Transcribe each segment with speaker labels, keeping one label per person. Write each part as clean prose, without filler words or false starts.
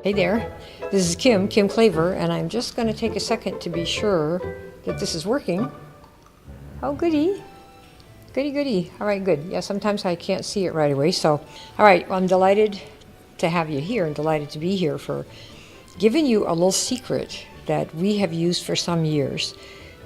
Speaker 1: Hey there, this is Kim Klaver, and I'm just going to take a second to be sure that this is working. Oh, goody. Goody, goody. All right, good. Yeah, sometimes I can't see it right away. So, all right, well, I'm delighted to have you here and delighted to be here for giving you a little secret that we have used for some years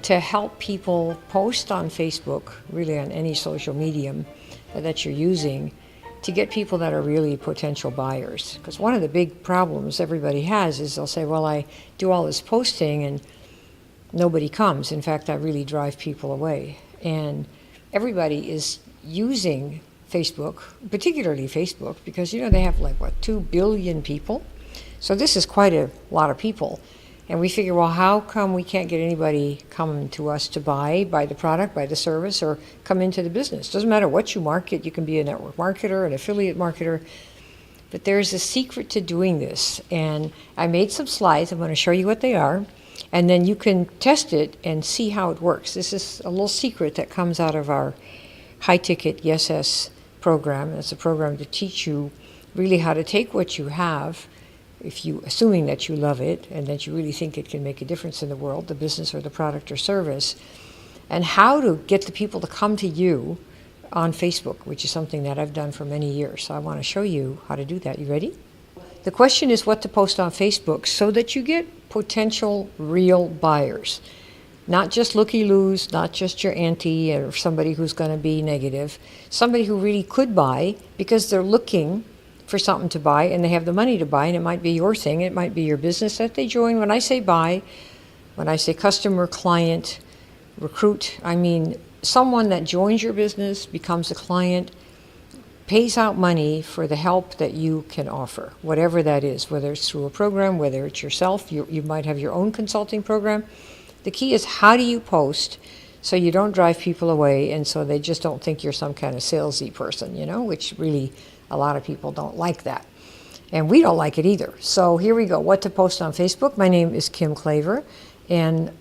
Speaker 1: to help people post on Facebook, really on any social medium that you're using, to get people that are really potential buyers. Because one of the big problems everybody has is they'll say, well, I do all this posting and nobody comes. In fact, I really drive people away. And everybody is using Facebook, particularly Facebook, because, they have 2 billion people. So this is quite a lot of people. And we figure, well, how come we can't get anybody coming to us to buy the product, buy the service, or come into the business? Doesn't matter what you market. You can be a network marketer, an affiliate marketer. But there's a secret to doing this. And I made some slides. I'm going to show you what they are. And then you can test it and see how it works. This is a little secret that comes out of our high-ticket YesS program. It's a program to teach you really how to take what you have, assuming that you love it and that you really think it can make a difference in the world, the business or the product or service, and how to get the people to come to you on Facebook, which is something that I've done for many years. So I want to show you how to do that. You ready? The question is what to post on Facebook so that you get potential real buyers. Not just looky-loos, not just your auntie or somebody who's going to be negative. Somebody who really could buy because they're looking for something to buy and they have the money to buy, and it might be your thing, it might be your business that they join. When I say buy, when I say customer, client, recruit, I mean someone that joins your business, becomes a client, pays out money for the help that you can offer, whatever that is, whether it's through a program, whether it's yourself, you might have your own consulting program. The key is how do you post so you don't drive people away and so they just don't think you're some kind of salesy person, which really a lot of people don't like that. And we don't like it either. So here we go. What to post on Facebook. My name is Kim Klaver. And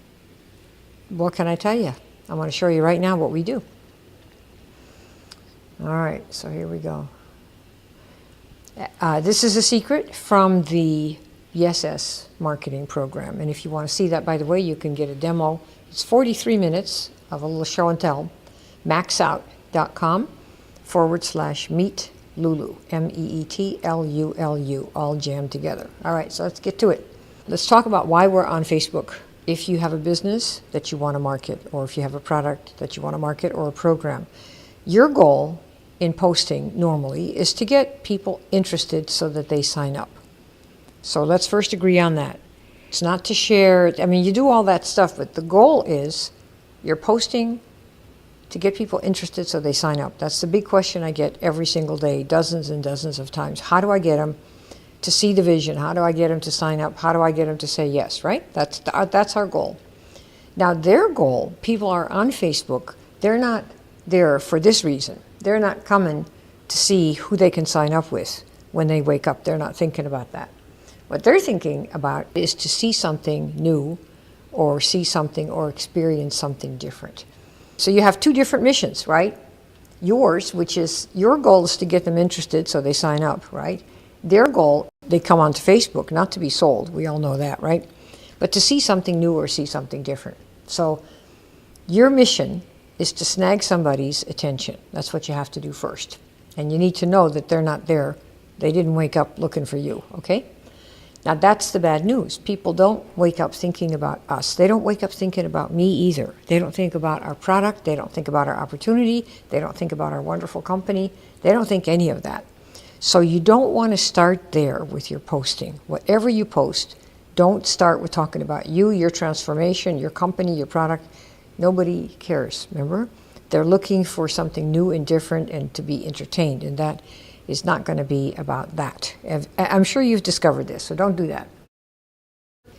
Speaker 1: what can I tell you? I want to show you right now what we do. All right, so here we go. This is a secret from the YesS marketing program. And if you want to see that, by the way, you can get a demo. It's 43 minutes of a little show and tell. maxout.com/meet Lulu, MEETLULU, all jammed together. All right, so let's get to it. Let's talk about why we're on Facebook. If you have a business that you want to market, or if you have a product that you want to market, or a program, your goal in posting normally is to get people interested so that they sign up. So let's first agree on that. It's not to share, you do all that stuff, but the goal is you're posting to get people interested so they sign up. That's the big question I get every single day, dozens and dozens of times. How do I get them to see the vision? How do I get them to sign up? How do I get them to say yes, right? That's our goal. Now their goal, people are on Facebook, they're not there for this reason. They're not coming to see who they can sign up with when they wake up. They're not thinking about that. What they're thinking about is to see something new or see something or experience something different. So you have two different missions, right? Yours, which is your goal is to get them interested so they sign up, right? Their goal, they come onto Facebook, not to be sold. We all know that, right? But to see something new or see something different. So your mission is to snag somebody's attention. That's what you have to do first. And you need to know that they're not there. They didn't wake up looking for you, okay? Now that's the bad news. People don't wake up thinking about us. They don't wake up thinking about me either. They don't think about our product. They don't think about our opportunity. They don't think about our wonderful company. They don't think any of that. So you don't want to start there with your posting. Whatever you post, don't start with talking about you, your transformation, your company, your product. Nobody cares, remember? They're looking for something new and different and to be entertained, and that is not going to be about that. I'm sure you've discovered this, so don't do that.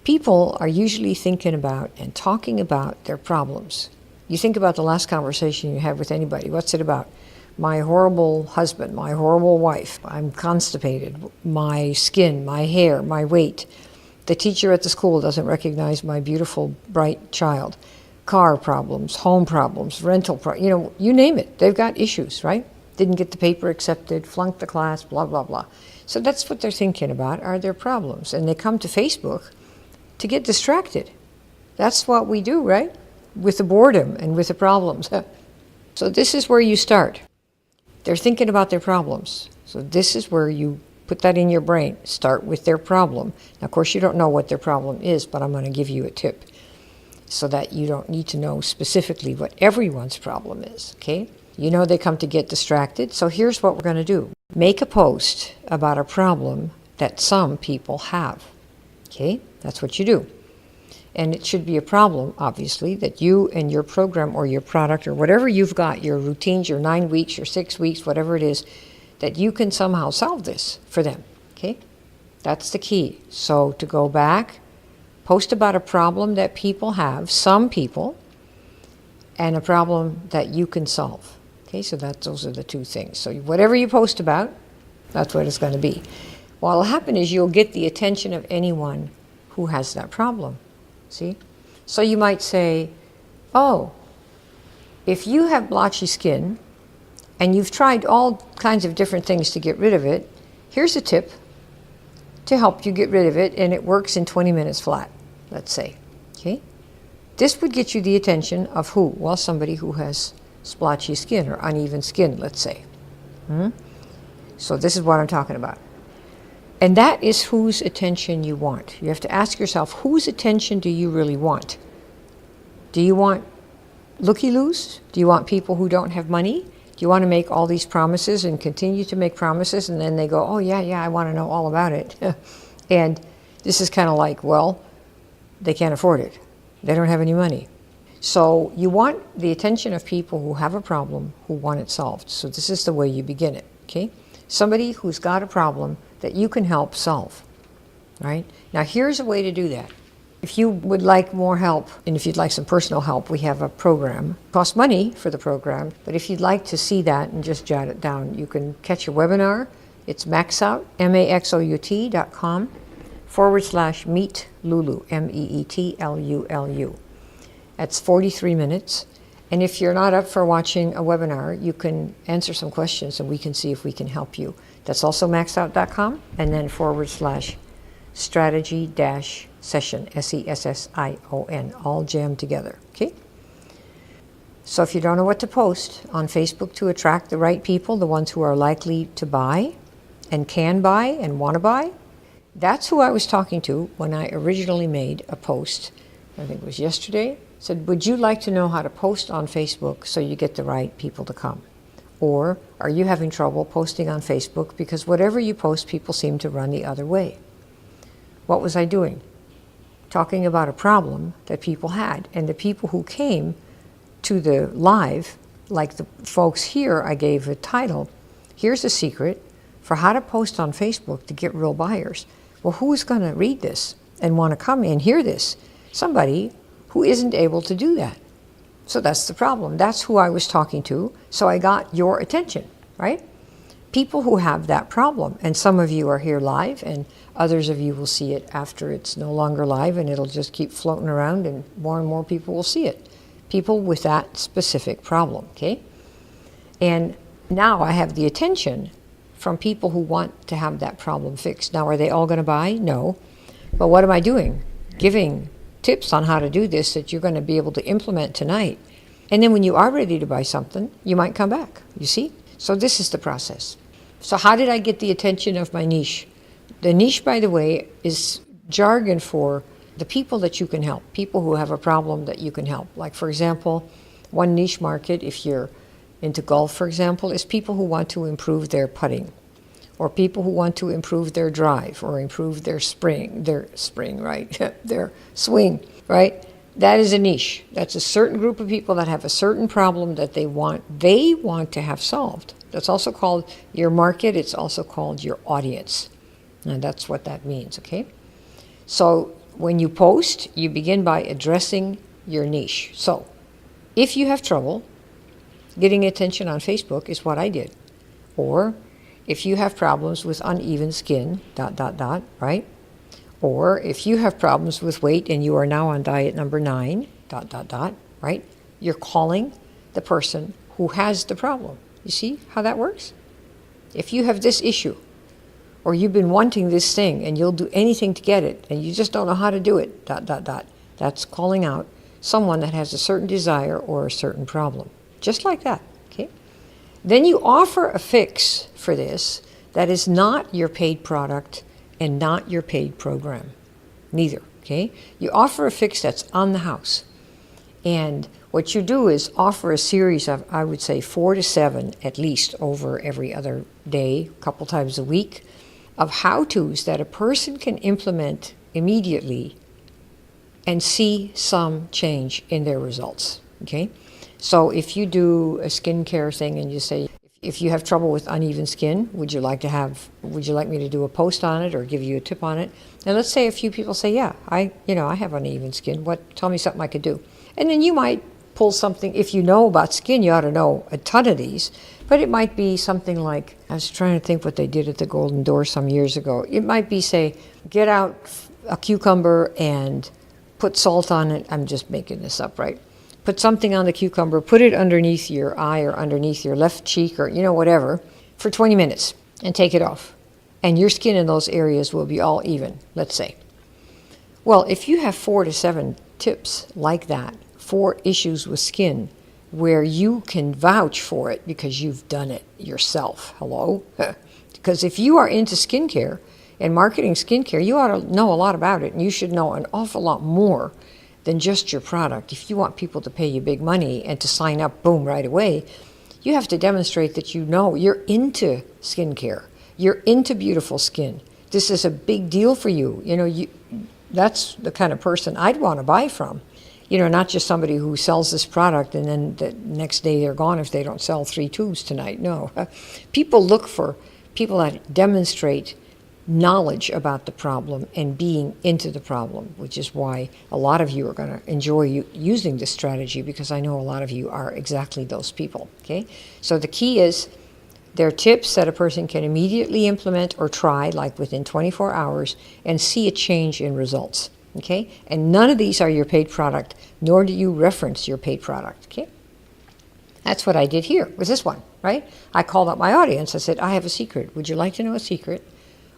Speaker 1: People are usually thinking about and talking about their problems. You think about the last conversation you had with anybody. What's it about? My horrible husband, my horrible wife, I'm constipated, my skin, my hair, my weight. The teacher at the school doesn't recognize my beautiful, bright child. Car problems, home problems, rental problems, you name it. They've got issues, right? Didn't get the paper accepted, flunked the class, blah, blah, blah. So that's what they're thinking about, are their problems. And they come to Facebook to get distracted. That's what we do, right? With the boredom and with the problems. So this is where you start. They're thinking about their problems. So this is where you put that in your brain. Start with their problem. Now, of course, you don't know what their problem is, but I'm going to give you a tip so that you don't need to know specifically what everyone's problem is, okay? You know they come to get distracted, so here's what we're going to do. Make a post about a problem that some people have, okay? That's what you do. And it should be a problem, obviously, that you and your program or your product or whatever you've got, your routines, your 9 weeks, your 6 weeks, whatever it is, that you can somehow solve this for them, okay? That's the key. So to go back, post about a problem that people have, some people, and a problem that you can solve. Okay, so those are the two things. So whatever you post about, that's what it's going to be. What will happen is you'll get the attention of anyone who has that problem. See? So you might say, oh, if you have blotchy skin and you've tried all kinds of different things to get rid of it, here's a tip to help you get rid of it, and it works in 20 minutes flat, let's say. Okay? This would get you the attention of who? Well, somebody who has splotchy skin or uneven skin, let's say. So this is what I'm talking about. And that is whose attention you want. You have to ask yourself, whose attention do you really want? Do you want looky-loos? Do you want people who don't have money? Do you want to make all these promises and continue to make promises, and then they go, oh, yeah, I want to know all about it. And this is kind of like, well, they can't afford it. They don't have any money. So you want the attention of people who have a problem, who want it solved. So this is the way you begin it, okay? Somebody who's got a problem that you can help solve, right? Now here's a way to do that. If you would like more help, and if you'd like some personal help, we have a program. It costs money for the program, but if you'd like to see that and just jot it down, you can catch a webinar. It's maxout, maxout.com/meet Lulu, MEETLULU. That's 43 minutes. And if you're not up for watching a webinar, you can answer some questions and we can see if we can help you. That's also maxout.com, and then /strategy-session, SESSION, all jammed together, okay? So if you don't know what to post on Facebook to attract the right people, the ones who are likely to buy and can buy and want to buy, that's who I was talking to when I originally made a post, I think it was yesterday, said, would you like to know how to post on Facebook so you get the right people to come? Or are you having trouble posting on Facebook because whatever you post, people seem to run the other way? What was I doing? Talking about a problem that people had. And the people who came to the live, like the folks here, I gave a title, here's a secret for how to post on Facebook to get real buyers. Well, who's going to read this and want to come and hear this? Somebody who isn't able to do that. So that's the problem. That's who I was talking to. So I got your attention, right? People who have that problem. And some of you are here live, and others of you will see it after it's no longer live, and it'll just keep floating around, and more people will see it. People with that specific problem, okay? And now I have the attention from people who want to have that problem fixed. Now, are they all going to buy? No. But what am I doing? Giving tips on how to do this that you're going to be able to implement tonight. And then when you are ready to buy something, you might come back, you see? So this is the process. So how did I get the attention of my niche? The niche, by the way, is jargon for the people that you can help, people who have a problem that you can help. Like, for example, one niche market, if you're into golf, for example, is people who want to improve their putting, or people who want to improve their drive, or improve their right? Their swing, right? That is a niche. That's a certain group of people that have a certain problem that they want to have solved. That's also called your market. It's also called your audience. And that's what that means, okay? So when you post, you begin by addressing your niche. So if you have trouble getting attention on Facebook, is what I did. Or if you have problems with uneven skin, ... right? Or if you have problems with weight and you are now on diet number 9, ... right? You're calling the person who has the problem. You see how that works? If you have this issue, or you've been wanting this thing and you'll do anything to get it and you just don't know how to do it, ... That's calling out someone that has a certain desire or a certain problem. Just like that, okay? Then you offer a fix for this that is not your paid product and not your paid program. Neither, okay? You offer a fix that's on the house. And what you do is offer a series of, I would say, 4 to 7 at least over every other day, a couple times a week, of how-tos that a person can implement immediately and see some change in their results, okay? So if you do a skincare thing and you say, if you have trouble with uneven skin, would you like me to do a post on it or give you a tip on it? And let's say a few people say, yeah, I have uneven skin. Tell me something I could do. And then you might pull something. If you know about skin, you ought to know a ton of these. But it might be something like, I was trying to think what they did at the Golden Door some years ago. It might be, say, get out a cucumber and put salt on it. I'm just making this up, right? Put something on the cucumber, put it underneath your eye or underneath your left cheek or, whatever, for 20 minutes and take it off. And your skin in those areas will be all even, let's say. Well, if you have 4 to 7 tips like that for issues with skin where you can vouch for it because you've done it yourself, hello? Because if you are into skincare and marketing skincare, you ought to know a lot about it, and you should know an awful lot more than just your product. If you want people to pay you big money and to sign up, boom, right away, you have to demonstrate that you're into skincare. You're into beautiful skin. This is a big deal for you. That's the kind of person I'd want to buy from. Not just somebody who sells this product and then the next day they're gone if they don't sell 3 tubes tonight. No. People look for people that demonstrate knowledge about the problem and being into the problem, which is why a lot of you are going to enjoy using this strategy, because I know a lot of you are exactly those people, okay? So the key is there are tips that a person can immediately implement or try, like within 24 hours, and see a change in results, okay? And none of these are your paid product, nor do you reference your paid product, okay? That's what I did here with this one, right? I called up my audience. I said, I have a secret. Would you like to know a secret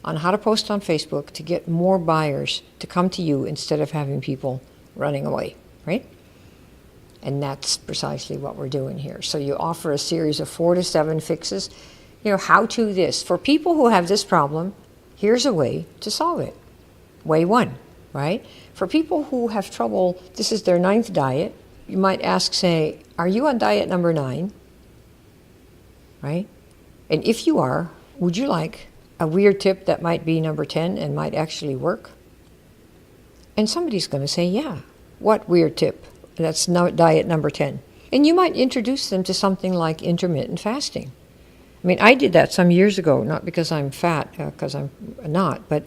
Speaker 1: on how to post on Facebook to get more buyers to come to you instead of having people running away, right? And that's precisely what we're doing here. So you offer a series of 4 to 7 fixes. How to this. For people who have this problem, here's a way to solve it. Way 1, right? For people who have trouble, this is their 9th diet, you might ask, say, are you on diet number 9? Right? And if you are, would you like a weird tip that might be number 10 and might actually work? And somebody's going to say, yeah. What weird tip? That's diet number 10. And you might introduce them to something like intermittent fasting. I mean, I did that some years ago, not because I'm fat, because I'm not, but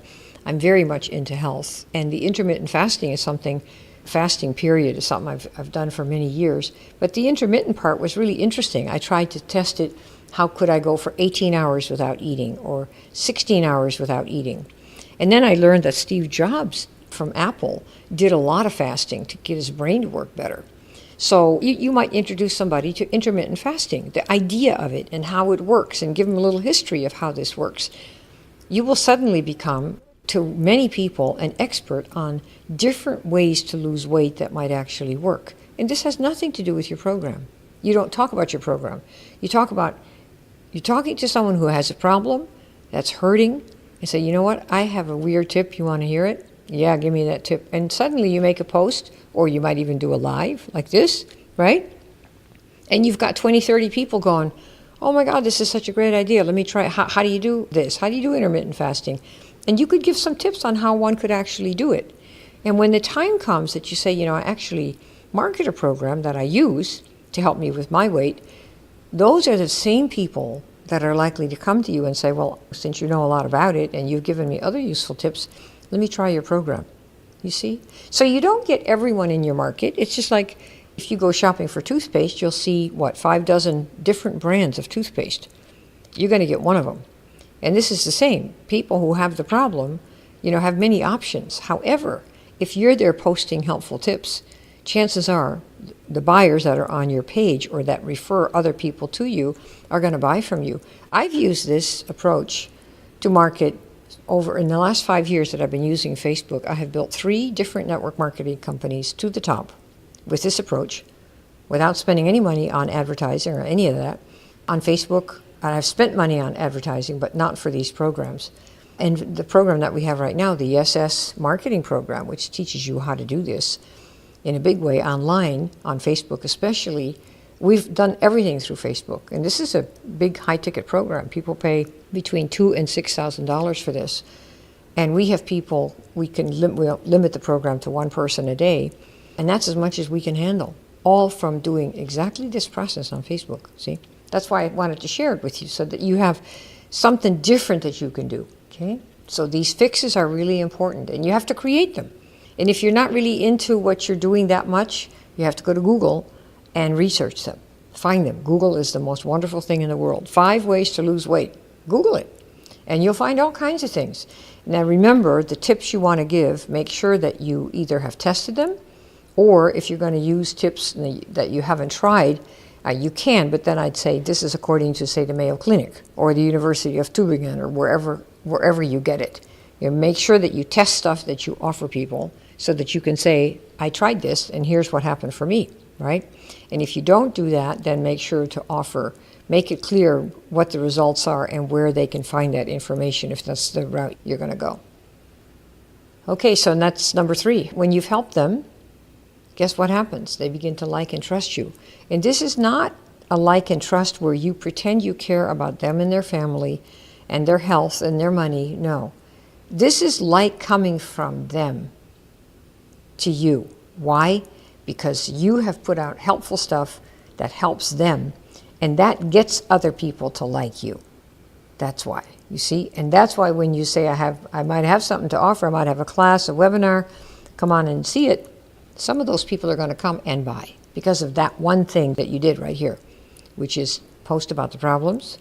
Speaker 1: I'm very much into health. And the intermittent fasting is something, fasting period is something I've done for many years. But the intermittent part was really interesting. I tried to test it. How could I go for 18 hours without eating or 16 hours without eating? And then I learned that Steve Jobs from Apple did a lot of fasting to get his brain to work better. So you might introduce somebody to intermittent fasting, the idea of it and how it works, and give them a little history of how this works. You will suddenly become, to many people, an expert on different ways to lose weight that might actually work. And this has nothing to do with your program. You don't talk about your program. You're talking to someone who has a problem that's hurting and say, you know what, I have a weird tip. You want to hear it? Yeah, give me that tip. And suddenly you make a post, or you might even do a live like this, right? And you've got 20, 30 people going, oh my God, this is such a great idea. Let me try it. How do you do this? How do you do intermittent fasting? And you could give some tips on how one could actually do it. And when the time comes that you say, I actually market a program that I use to help me with my weight, those are the same people that are likely to come to you and say, well, since you know a lot about it and you've given me other useful tips, let me try your program. You see? So you don't get everyone in your market. It's just like if you go shopping for toothpaste, you'll see, 5 dozen different brands of toothpaste. You're going to get one of them. And this is the same. People who have the problem, have many options. However, if you're there posting helpful tips, chances are the buyers that are on your page or that refer other people to you are going to buy from you. I've used this approach to market in the last 5 years that I've been using Facebook, I have built 3 different network marketing companies to the top with this approach without spending any money on advertising or any of that on Facebook. I've spent money on advertising, but not for these programs. And the program that we have right now, the SS marketing program, which teaches you how to do this in a big way online, on Facebook especially, we've done everything through Facebook. And this is a big high-ticket program. People pay between $2,000 and $6,000 for this. And we have people, we'll limit the program to 1 person a day, and that's as much as we can handle, all from doing exactly this process on Facebook, see? That's why I wanted to share it with you, so that you have something different that you can do, okay? So these fixes are really important, and you have to create them. And if you're not really into what you're doing that much, you have to go to Google and research them. Find them. Google is the most wonderful thing in the world. 5 ways to lose weight. Google it. And you'll find all kinds of things. Now remember, the tips you want to give, make sure that you either have tested them, or if you're going to use tips that you haven't tried, you can, but then I'd say this is according to, say, the Mayo Clinic or the University of Tübingen or wherever you get it. You make sure that you test stuff that you offer people so that you can say, I tried this and here's what happened for me, right? And if you don't do that, then make sure to make it clear what the results are and where they can find that information if that's the route you're going to go. Okay, so that's number 3. When you've helped them, guess what happens? They begin to like and trust you. And this is not a like and trust where you pretend you care about them and their family and their health and their money. No. This is like coming from them to you. Why? Because you have put out helpful stuff that helps them, and that gets other people to like you. That's why, you see? And that's why when you say, I might have something to offer, I might have a class, a webinar, come on and see it, some of those people are going to come and buy because of that one thing that you did right here, which is post about the problems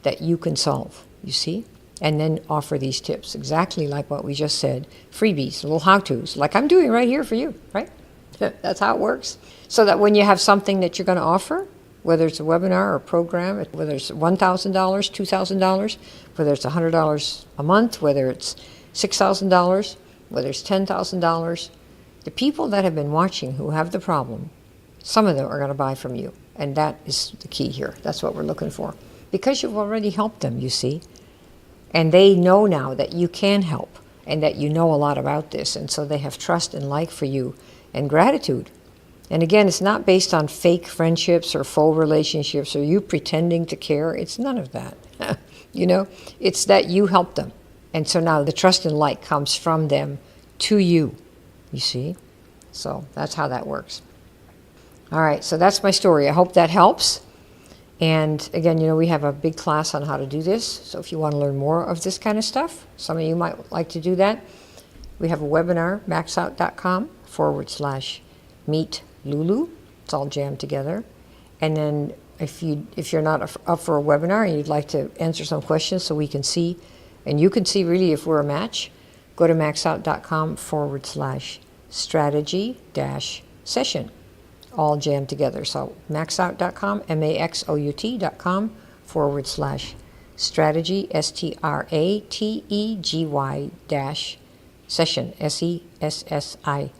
Speaker 1: that you can solve, you see? And then offer these tips, exactly like what we just said, freebies, little how-tos, like I'm doing right here for you, right? That's how it works. So that when you have something that you're going to offer, whether it's a webinar or a program, whether it's $1,000, $2,000, whether it's $100 a month, whether it's $6,000, whether it's $10,000, the people that have been watching who have the problem, some of them are going to buy from you. And that is the key here. That's what we're looking for. Because you've already helped them, you see. And they know now that you can help and that you know a lot about this. And so they have trust and like for you and gratitude. And again, it's not based on fake friendships or faux relationships or you pretending to care. It's none of that. You know, it's that you help them. And so now the trust and like comes from them to you. You see? So that's how that works. All right, so that's my story. I hope that helps. And again, you know, we have a big class on how to do this. So if you want to learn more of this kind of stuff, some of you might like to do that. We have a webinar, maxout.com/meet Lulu. It's all jammed together. And then if you're not up for a webinar and you'd like to answer some questions so we can see, and you can see really if we're a match, go to maxout.com/strategy-session, all jammed together. So maxout.com, maxout.com/strategy, STRATEGY-session, SESSION.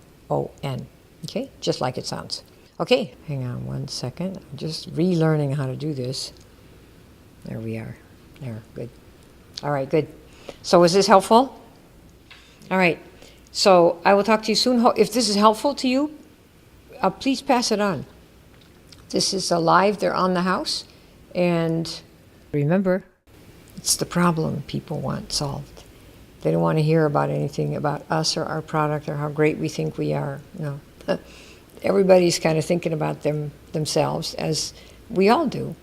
Speaker 1: Okay, just like it sounds. Okay, hang on one second. I'm just relearning how to do this. There we are. There, good. All right, good. So was this helpful? All right, so I will talk to you soon. If this is helpful to you, please pass it on. This is live, they're on the house. And remember, it's the problem people want solved. They don't want to hear about anything about us or our product or how great we think we are. No. Everybody's kind of thinking about themselves, as we all do.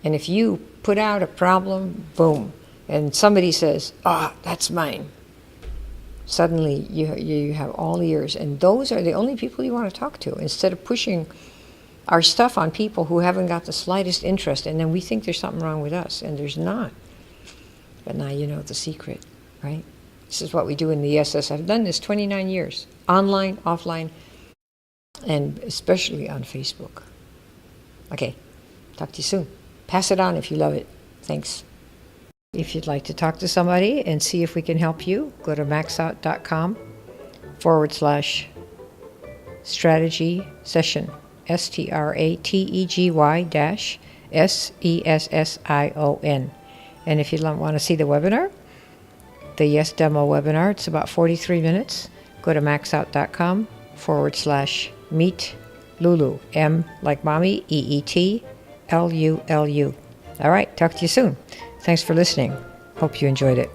Speaker 1: And if you put out a problem, boom, and somebody says, that's mine. Suddenly you have all ears, and those are the only people you want to talk to, instead of pushing our stuff on people who haven't got the slightest interest, and then we think there's something wrong with us, and there's not. But now you know the secret, right? This is what we do in the SS. I've done this 29 years, online, offline, and especially on Facebook. Okay, talk to you soon. Pass it on if you love it. Thanks. If you'd like to talk to somebody and see if we can help you, go to maxout.com/strategy session. STRATEGY-SESSION. And if you want to see the webinar, the Yes Demo webinar, it's about 43 minutes. Go to maxout.com/meet Lulu. M like mommy, EET, LULU. All right, talk to you soon. Thanks for listening. Hope you enjoyed it.